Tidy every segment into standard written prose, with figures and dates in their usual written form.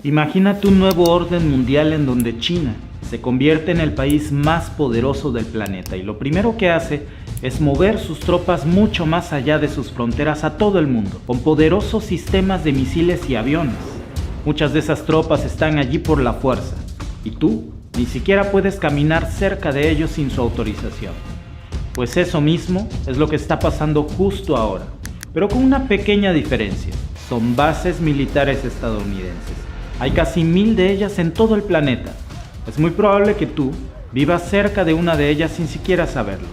Imagínate un nuevo orden mundial en donde China se convierte en el país más poderoso del planeta y lo primero que hace es mover sus tropas mucho más allá de sus fronteras a todo el mundo, con poderosos sistemas de misiles y aviones. Muchas de esas tropas están allí por la fuerza y tú ni siquiera puedes caminar cerca de ellos sin su autorización. Pues eso mismo es lo que está pasando justo ahora, pero con una pequeña diferencia: son bases militares estadounidenses. Hay casi 1000 de ellas en todo el planeta. Es muy probable que tú vivas cerca de una de ellas sin siquiera saberlo.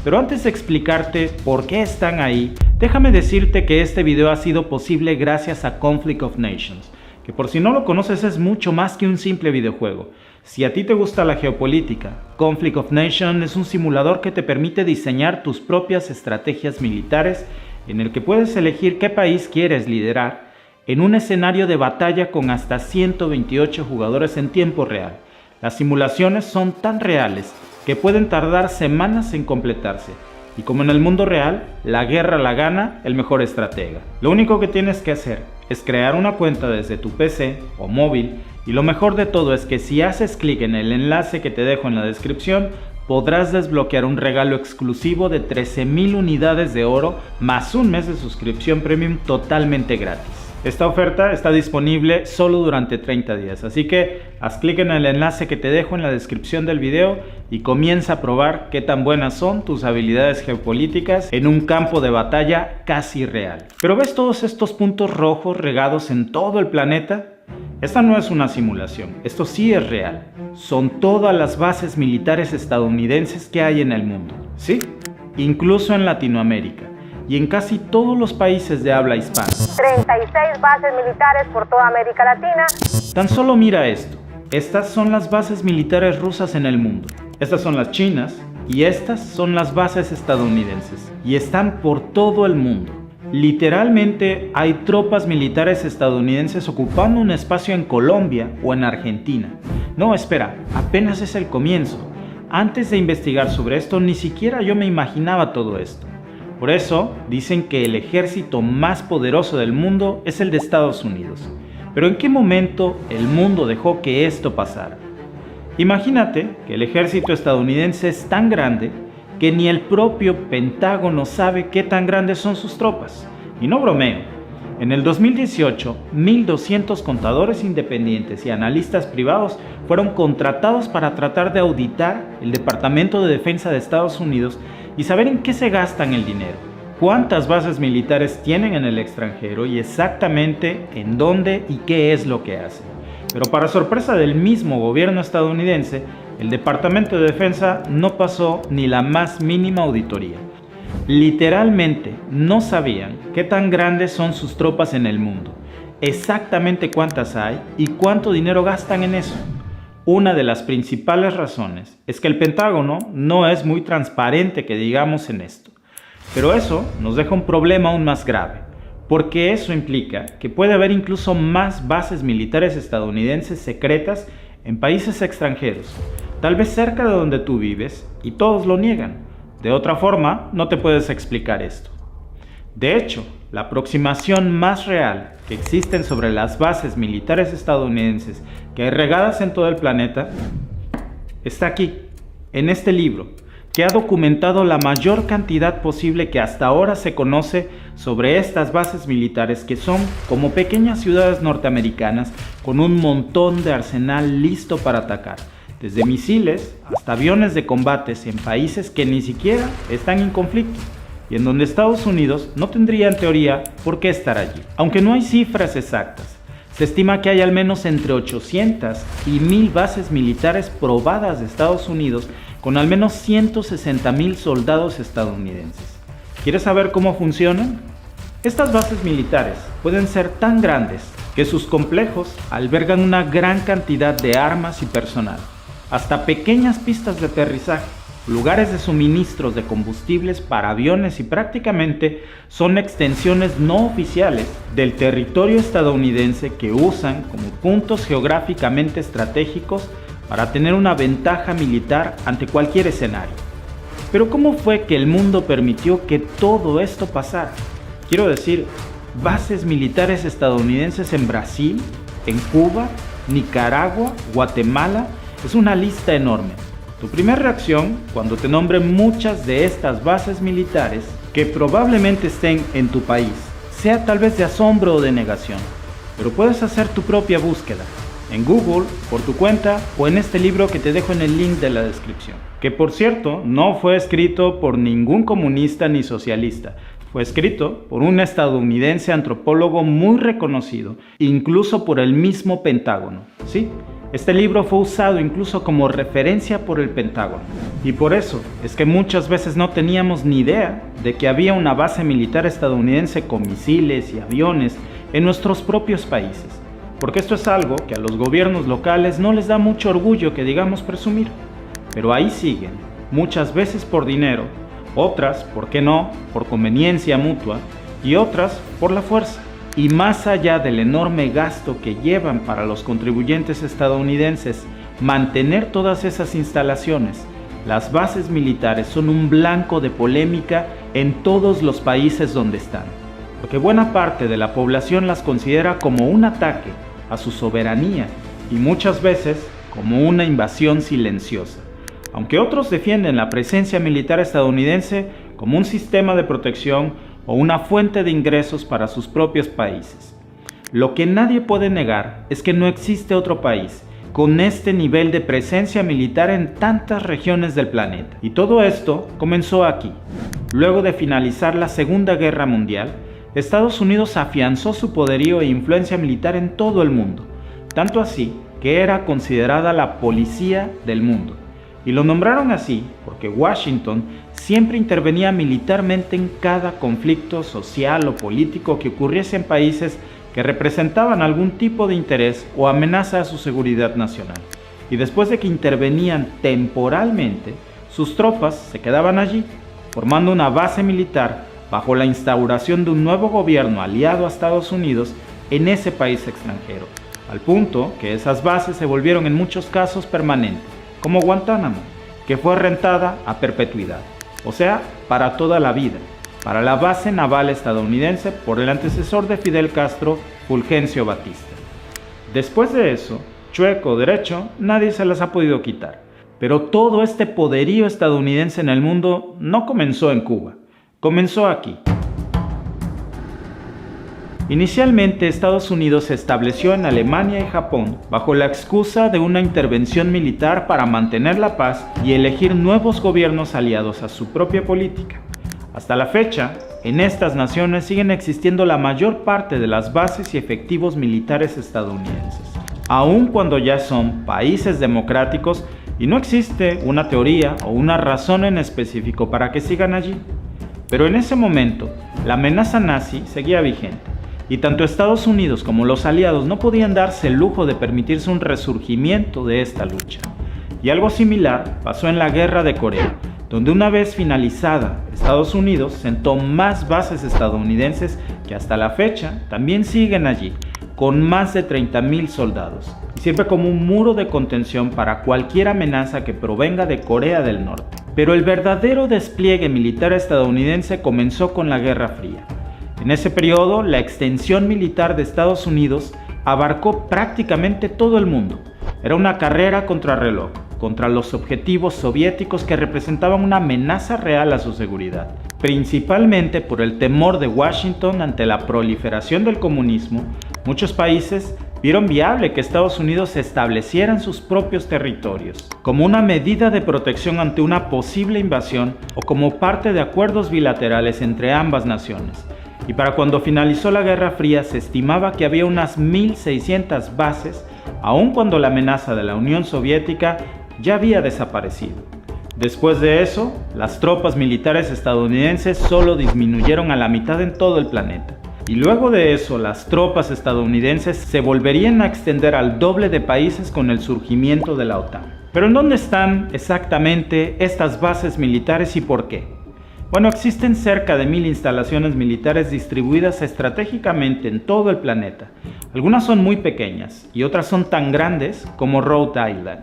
Pero antes de explicarte por qué están ahí, déjame decirte que este video ha sido posible gracias a Conflict of Nations, que por si no lo conoces es mucho más que un simple videojuego. Si a ti te gusta la geopolítica, Conflict of Nations es un simulador que te permite diseñar tus propias estrategias militares en el que puedes elegir qué país quieres liderar en un escenario de batalla con hasta 128 jugadores en tiempo real. Las simulaciones son tan reales que pueden tardar semanas en completarse. Y como en el mundo real, la guerra la gana el mejor estratega. Lo único que tienes que hacer es crear una cuenta desde tu PC o móvil, y lo mejor de todo es que si haces clic en el enlace que te dejo en la descripción, podrás desbloquear un regalo exclusivo de 13,000 unidades de oro más un mes de suscripción premium totalmente gratis. Esta oferta está disponible solo durante 30 días, así que haz clic en el enlace que te dejo en la descripción del video y comienza a probar qué tan buenas son tus habilidades geopolíticas en un campo de batalla casi real. ¿Pero ves todos estos puntos rojos regados en todo el planeta? Esta no es una simulación, esto sí es real. Son todas las bases militares estadounidenses que hay en el mundo. Sí, incluso en Latinoamérica y en casi todos los países de habla hispana. 36 bases militares por toda América Latina. Tan solo mira esto. Estas son las bases militares rusas en el mundo. Estas son las chinas y estas son las bases estadounidenses. Y están por todo el mundo. Literalmente hay tropas militares estadounidenses ocupando un espacio en Colombia o en Argentina. No, espera, apenas es el comienzo. Antes de investigar sobre esto, ni siquiera yo me imaginaba todo esto. Por eso dicen que el ejército más poderoso del mundo es el de Estados Unidos. Pero ¿en qué momento el mundo dejó que esto pasara? Imagínate que el ejército estadounidense es tan grande que ni el propio Pentágono sabe qué tan grandes son sus tropas. Y no bromeo. En el 2018, 1,200 contadores independientes y analistas privados fueron contratados para tratar de auditar el Departamento de Defensa de Estados Unidos y saber en qué se gastan el dinero, cuántas bases militares tienen en el extranjero y exactamente en dónde y qué es lo que hacen. Pero para sorpresa del mismo gobierno estadounidense, el Departamento de Defensa no pasó ni la más mínima auditoría. Literalmente no sabían qué tan grandes son sus tropas en el mundo, exactamente cuántas hay y cuánto dinero gastan en eso. Una de las principales razones es que el Pentágono no es muy transparente, que digamos, en esto. Pero eso nos deja un problema aún más grave, porque eso implica que puede haber incluso más bases militares estadounidenses secretas en países extranjeros, tal vez cerca de donde tú vives, y todos lo niegan. De otra forma, no te puedes explicar esto. De hecho, la aproximación más real que existen sobre las bases militares estadounidenses que hay regadas en todo el planeta está aquí, en este libro, que ha documentado la mayor cantidad posible que hasta ahora se conoce sobre estas bases militares, que son como pequeñas ciudades norteamericanas con un montón de arsenal listo para atacar, desde misiles hasta aviones de combates en países que ni siquiera están en conflicto, y en donde Estados Unidos no tendría en teoría por qué estar allí. Aunque no hay cifras exactas, se estima que hay al menos entre 800 y 1,000 bases militares probadas de Estados Unidos con al menos 160,000 soldados estadounidenses. ¿Quieres saber cómo funcionan? Estas bases militares pueden ser tan grandes que sus complejos albergan una gran cantidad de armas y personal, hasta pequeñas pistas de aterrizaje, lugares de suministros de combustibles para aviones, y prácticamente son extensiones no oficiales del territorio estadounidense que usan como puntos geográficamente estratégicos para tener una ventaja militar ante cualquier escenario. Pero ¿cómo fue que el mundo permitió que todo esto pasara? Quiero decir, bases militares estadounidenses en Brasil, en Cuba, Nicaragua, Guatemala. Es una lista enorme. Tu primera reacción, cuando te nombren muchas de estas bases militares que probablemente estén en tu país, sea tal vez de asombro o de negación, pero puedes hacer tu propia búsqueda en Google, por tu cuenta o en este libro que te dejo en el link de la descripción, que por cierto no fue escrito por ningún comunista ni socialista. Fue escrito por un estadounidense antropólogo muy reconocido, incluso por el mismo Pentágono. ¿Sí? Este libro fue usado incluso como referencia por el Pentágono. Y por eso es que muchas veces no teníamos ni idea de que había una base militar estadounidense con misiles y aviones en nuestros propios países. Porque esto es algo que a los gobiernos locales no les da mucho orgullo que digamos presumir. Pero ahí siguen, muchas veces por dinero, otras, ¿por qué no?, por conveniencia mutua, y otras por la fuerza. Y más allá del enorme gasto que llevan para los contribuyentes estadounidenses mantener todas esas instalaciones, las bases militares son un blanco de polémica en todos los países donde están, porque buena parte de la población las considera como un ataque a su soberanía y muchas veces como una invasión silenciosa, aunque otros defienden la presencia militar estadounidense como un sistema de protección o una fuente de ingresos para sus propios países. Lo que nadie puede negar es que no existe otro país con este nivel de presencia militar en tantas regiones del planeta. Y todo esto comenzó aquí. Luego de finalizar la Segunda Guerra Mundial, Estados Unidos afianzó su poderío e influencia militar en todo el mundo, tanto así que era considerada la policía del mundo. Y lo nombraron así porque Washington siempre intervenía militarmente en cada conflicto social o político que ocurriese en países que representaban algún tipo de interés o amenaza a su seguridad nacional. Y después de que intervenían temporalmente, sus tropas se quedaban allí, formando una base militar bajo la instauración de un nuevo gobierno aliado a Estados Unidos en ese país extranjero, al punto que esas bases se volvieron en muchos casos permanentes, como Guantánamo, que fue rentada a perpetuidad, o sea, para toda la vida, para la base naval estadounidense por el antecesor de Fidel Castro, Fulgencio Batista. Después de eso, chueco o derecho, nadie se las ha podido quitar. Pero todo este poderío estadounidense en el mundo no comenzó en Cuba, comenzó aquí. Inicialmente, Estados Unidos se estableció en Alemania y Japón bajo la excusa de una intervención militar para mantener la paz y elegir nuevos gobiernos aliados a su propia política. Hasta la fecha, en estas naciones siguen existiendo la mayor parte de las bases y efectivos militares estadounidenses, aun cuando ya son países democráticos y no existe una teoría o una razón en específico para que sigan allí. Pero en ese momento, la amenaza nazi seguía vigente. Y tanto Estados Unidos como los aliados no podían darse el lujo de permitirse un resurgimiento de esta lucha. Y algo similar pasó en la Guerra de Corea, donde una vez finalizada, Estados Unidos sentó más bases estadounidenses que hasta la fecha también siguen allí, con más de 30,000 soldados, y sirve como un muro de contención para cualquier amenaza que provenga de Corea del Norte. Pero el verdadero despliegue militar estadounidense comenzó con la Guerra Fría. En ese periodo, la extensión militar de Estados Unidos abarcó prácticamente todo el mundo. Era una carrera contrarreloj, contra los objetivos soviéticos que representaban una amenaza real a su seguridad, principalmente por el temor de Washington ante la proliferación del comunismo. Muchos países vieron viable que Estados Unidos estableciera en sus propios territorios, como una medida de protección ante una posible invasión o como parte de acuerdos bilaterales entre ambas naciones. Y para cuando finalizó la Guerra Fría se estimaba que había unas 1,600 bases, aun cuando la amenaza de la Unión Soviética ya había desaparecido. Después de eso, las tropas militares estadounidenses solo disminuyeron a la mitad en todo el planeta. Y luego de eso, las tropas estadounidenses se volverían a extender al doble de países con el surgimiento de la OTAN. Pero ¿en dónde están exactamente estas bases militares y por qué? Bueno, existen cerca de 1,000 instalaciones militares distribuidas estratégicamente en todo el planeta. Algunas son muy pequeñas y otras son tan grandes como Rhode Island.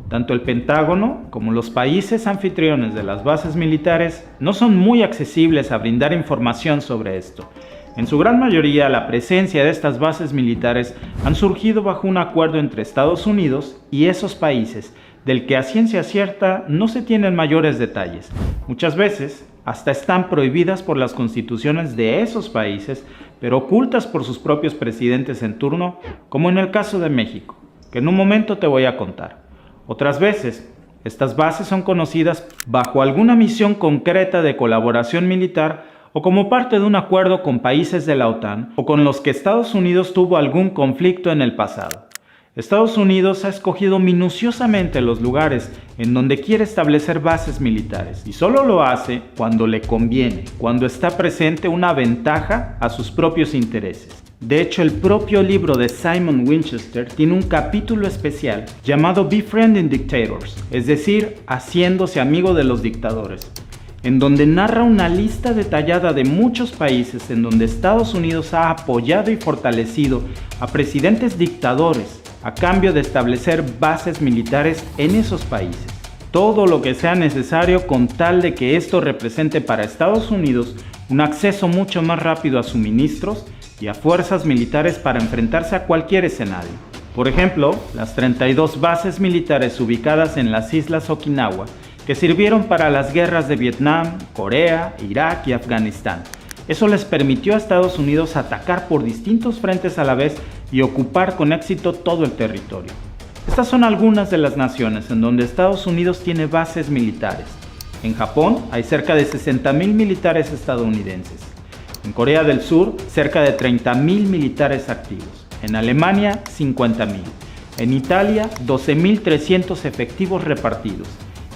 Tanto el Pentágono como los países anfitriones de las bases militares no son muy accesibles a brindar información sobre esto. En su gran mayoría, la presencia de estas bases militares han surgido bajo un acuerdo entre Estados Unidos y esos países, del que a ciencia cierta no se tienen mayores detalles. Muchas veces, hasta están prohibidas por las constituciones de esos países, pero ocultas por sus propios presidentes en turno, como en el caso de México, que en un momento te voy a contar. Otras veces, estas bases son conocidas bajo alguna misión concreta de colaboración militar o como parte de un acuerdo con países de la OTAN o con los que Estados Unidos tuvo algún conflicto en el pasado. Estados Unidos ha escogido minuciosamente los lugares en donde quiere establecer bases militares y solo lo hace cuando le conviene, cuando está presente una ventaja a sus propios intereses. De hecho, el propio libro de Simon Winchester tiene un capítulo especial llamado Befriending Dictators, es decir, haciéndose amigo de los dictadores, en donde narra una lista detallada de muchos países en donde Estados Unidos ha apoyado y fortalecido a presidentes dictadores a cambio de establecer bases militares en esos países. Todo lo que sea necesario con tal de que esto represente para Estados Unidos un acceso mucho más rápido a suministros y a fuerzas militares para enfrentarse a cualquier escenario. Por ejemplo, las 32 bases militares ubicadas en las islas Okinawa, que sirvieron para las guerras de Vietnam, Corea, Irak y Afganistán. Eso les permitió a Estados Unidos atacar por distintos frentes a la vez y ocupar con éxito todo el territorio. Estas son algunas de las naciones en donde Estados Unidos tiene bases militares. En Japón hay cerca de 60,000 militares estadounidenses. En Corea del Sur, cerca de 30,000 militares activos. En Alemania, 50,000. En Italia, 12,300 efectivos repartidos.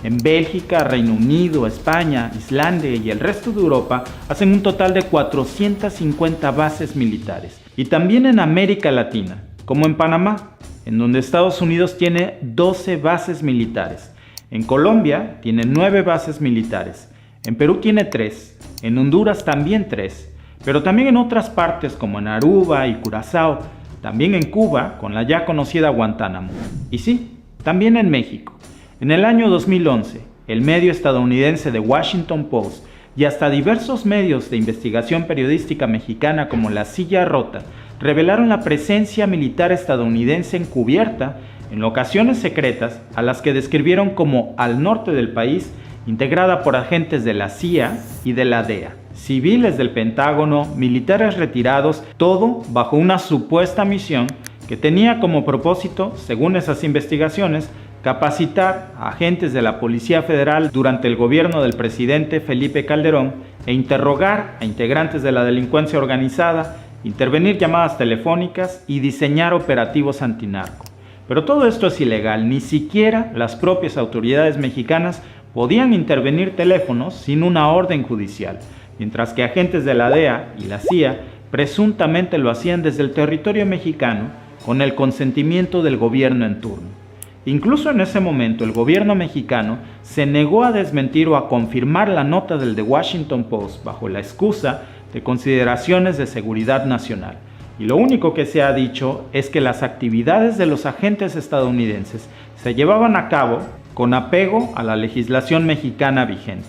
En Bélgica, Reino Unido, España, Islandia y el resto de Europa hacen un total de 450 bases militares. Y también en América Latina, como en Panamá, en donde Estados Unidos tiene 12 bases militares. En Colombia tiene 9 bases militares. En Perú tiene 3. En Honduras también 3. Pero también en otras partes como en Aruba y Curazao. También en Cuba con la ya conocida Guantánamo. Y sí, también en México. En el año 2011, el medio estadounidense The Washington Post y hasta diversos medios de investigación periodística mexicana como La Silla Rota revelaron la presencia militar estadounidense encubierta en locaciones secretas a las que describieron como al norte del país, integrada por agentes de la CIA y de la DEA, civiles del Pentágono, militares retirados, todo bajo una supuesta misión que tenía como propósito, según esas investigaciones, capacitar a agentes de la Policía Federal durante el gobierno del presidente Felipe Calderón e interrogar a integrantes de la delincuencia organizada, intervenir llamadas telefónicas y diseñar operativos antinarco. Pero todo esto es ilegal, ni siquiera las propias autoridades mexicanas podían intervenir teléfonos sin una orden judicial, mientras que agentes de la DEA y la CIA presuntamente lo hacían desde el territorio mexicano con el consentimiento del gobierno en turno. Incluso en ese momento el gobierno mexicano se negó a desmentir o a confirmar la nota del The Washington Post bajo la excusa de consideraciones de seguridad nacional. Y lo único que se ha dicho es que las actividades de los agentes estadounidenses se llevaban a cabo con apego a la legislación mexicana vigente.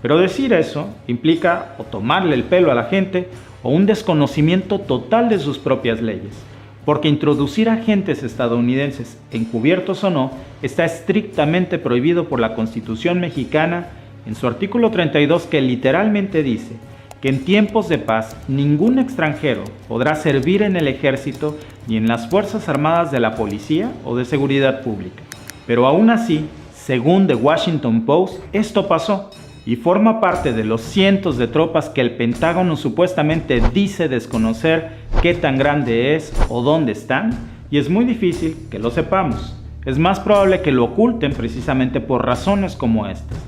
Pero decir eso implica o tomarle el pelo a la gente o un desconocimiento total de sus propias leyes. Porque introducir agentes estadounidenses, encubiertos o no, está estrictamente prohibido por la Constitución mexicana en su artículo 32, que literalmente dice que en tiempos de paz ningún extranjero podrá servir en el ejército ni en las Fuerzas Armadas de la Policía o de Seguridad Pública. Pero aún así, según The Washington Post, esto pasó y forma parte de los cientos de tropas que el Pentágono supuestamente dice desconocer qué tan grande es o dónde están, y es muy difícil que lo sepamos. Es más probable que lo oculten precisamente por razones como estas.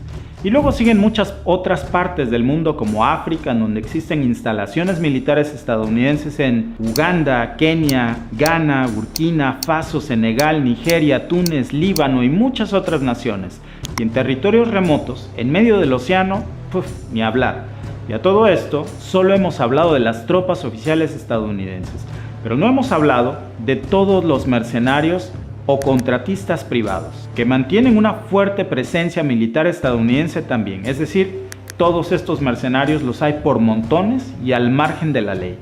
Y luego siguen muchas otras partes del mundo como África, en donde existen instalaciones militares estadounidenses en Uganda, Kenia, Ghana, Burkina Faso, Senegal, Nigeria, Túnez, Líbano y muchas otras naciones. Y en territorios remotos, en medio del océano, ni hablar. Y a todo esto, solo hemos hablado de las tropas oficiales estadounidenses, pero no hemos hablado de todos los mercenarios o contratistas privados, que mantienen una fuerte presencia militar estadounidense también, es decir, todos estos mercenarios los hay por montones y al margen de la ley.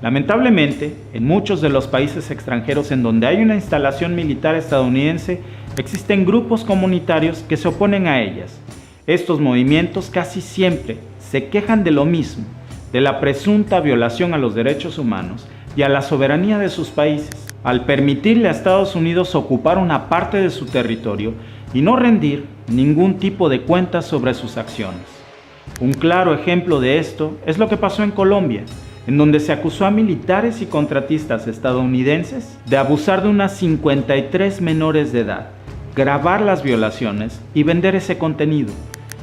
Lamentablemente, en muchos de los países extranjeros en donde hay una instalación militar estadounidense, existen grupos comunitarios que se oponen a ellas. Estos movimientos casi siempre se quejan de lo mismo, de la presunta violación a los derechos humanos y a la soberanía de sus países, al permitirle a Estados Unidos ocupar una parte de su territorio y no rendir ningún tipo de cuentas sobre sus acciones. Un claro ejemplo de esto es lo que pasó en Colombia, en donde se acusó a militares y contratistas estadounidenses de abusar de unas 53 menores de edad, grabar las violaciones y vender ese contenido.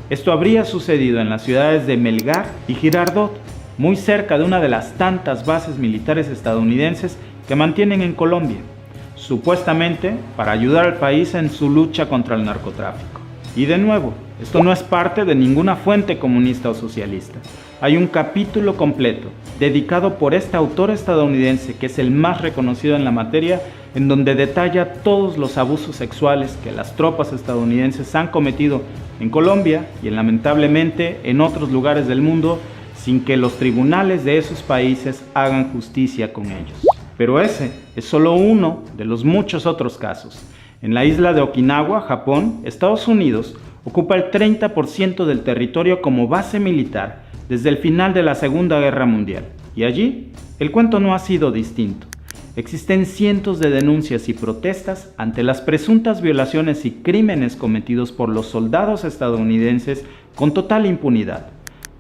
Esto habría sucedido en las ciudades de Melgar y Girardot, muy cerca de una de las tantas bases militares estadounidenses que mantienen en Colombia, supuestamente para ayudar al país en su lucha contra el narcotráfico. Y de nuevo, esto no es parte de ninguna fuente comunista o socialista. Hay un capítulo completo dedicado por este autor estadounidense, que es el más reconocido en la materia, en donde detalla todos los abusos sexuales que las tropas estadounidenses han cometido en Colombia y lamentablemente en otros lugares del mundo, sin que los tribunales de esos países hagan justicia con ellos. Pero ese es solo uno de los muchos otros casos. En la isla de Okinawa, Japón, Estados Unidos ocupa el 30% del territorio como base militar desde el final de la Segunda Guerra Mundial. Y allí, el cuento no ha sido distinto. Existen cientos de denuncias y protestas ante las presuntas violaciones y crímenes cometidos por los soldados estadounidenses con total impunidad.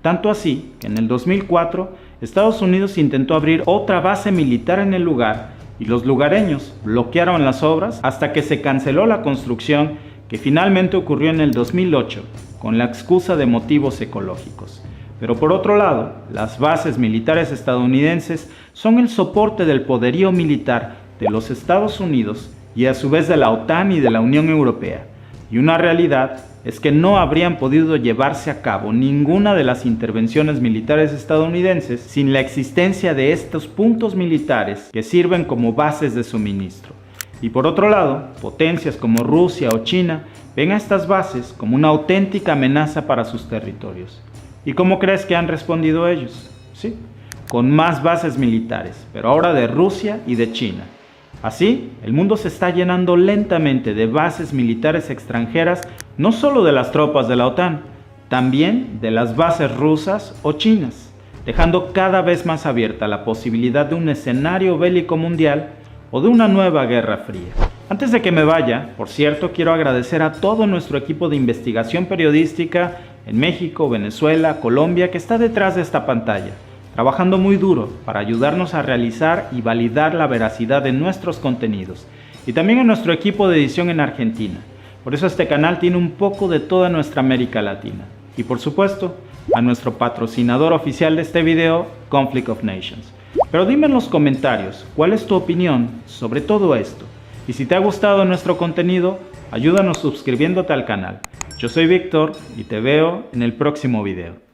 Tanto así que en el 2004, Estados Unidos intentó abrir otra base militar en el lugar y los lugareños bloquearon las obras hasta que se canceló la construcción, que finalmente ocurrió en el 2008 con la excusa de motivos ecológicos. Pero por otro lado, las bases militares estadounidenses son el soporte del poderío militar de los Estados Unidos y a su vez de la OTAN y de la Unión Europea. Y una realidad es que no habrían podido llevarse a cabo ninguna de las intervenciones militares estadounidenses sin la existencia de estos puntos militares que sirven como bases de suministro. Y por otro lado, potencias como Rusia o China ven a estas bases como una auténtica amenaza para sus territorios. ¿Y cómo crees que han respondido ellos? Sí, con más bases militares, pero ahora de Rusia y de China. Así, el mundo se está llenando lentamente de bases militares extranjeras, no solo de las tropas de la OTAN, también de las bases rusas o chinas, dejando cada vez más abierta la posibilidad de un escenario bélico mundial o de una nueva guerra fría. Antes de que me vaya, por cierto, quiero agradecer a todo nuestro equipo de investigación periodística en México, Venezuela, Colombia, que está detrás de esta pantalla, trabajando muy duro para ayudarnos a realizar y validar la veracidad de nuestros contenidos, y también a nuestro equipo de edición en Argentina. Por eso este canal tiene un poco de toda nuestra América Latina. Y por supuesto, a nuestro patrocinador oficial de este video, Conflict of Nations. Pero dime en los comentarios, ¿cuál es tu opinión sobre todo esto? Y si te ha gustado nuestro contenido, ayúdanos suscribiéndote al canal. Yo soy Víctor y te veo en el próximo video.